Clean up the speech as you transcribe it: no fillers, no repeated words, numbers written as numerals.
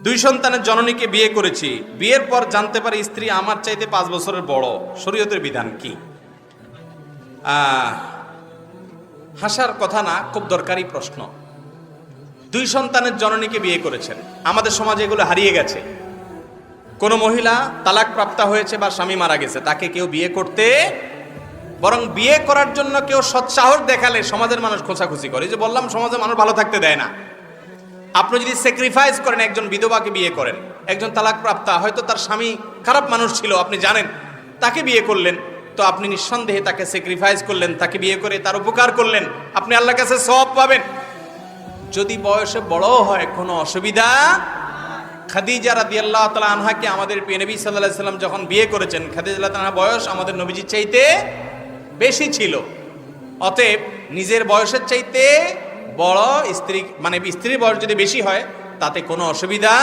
দুই সন্তানের জননীকে বিয়ে করেছি, বিয়ের পর জানতে পারি স্ত্রী আমার চাইতে 5 বছরের বড়, শরীয়তের বিধান কি? হাসার কথা না, খুব দরকারি প্রশ্ন। দুই সন্তানের জননীকে বিয়ে করেছেন, আমাদের সমাজে এগুলো হারিয়ে গেছে। কোন মহিলা তালাক প্রাপ্তা হয়েছে বা স্বামী মারা গেছে, তাকে কেউ বিয়ে করতে, বরং বিয়ে করার জন্য কেউ সৎসাহস দেখালে সমাজের মানুষ খোঁচাখুচি করে। এই যে বললাম, সমাজের মানুষ ভালো থাকতে দেয় না। আপনি যদি স্যাক্রিফাইস করেন, একজন বিধবাকে বিয়ে করেন, একজন তালাক প্রাপ্তা, হয়তো তার স্বামী খারাপ মানুষ ছিল, আপনি জানেন, তাকে বিয়ে করলেন, তো আপনি নিঃসন্দেহে তাকে স্যাক্রিফাইস করলেন, তাকে বিয়ে করে তার উপকার করলেন, আপনি আল্লাহর কাছে সওয়াব পাবেন। যদি বয়সে বড় হয় কোনো অসুবিধা। খাদিজা রাদিয়াল্লাহু তাআলা আনহাকে আমাদের প্রিয় নবী সাল্লাল্লাহু আলাইহি সাল্লাম যখন বিয়ে করেছেন, খাদিজা রাদিয়াল্লাহু তাআলার বয়স আমাদের নবীজির চাইতে বেশি ছিল। অতএব নিজের বয়সের চাইতে বড় স্ত্রী, মানে স্ত্রীর বয়স যদি বেশি হয়, তাতে কোনো অসুবিধা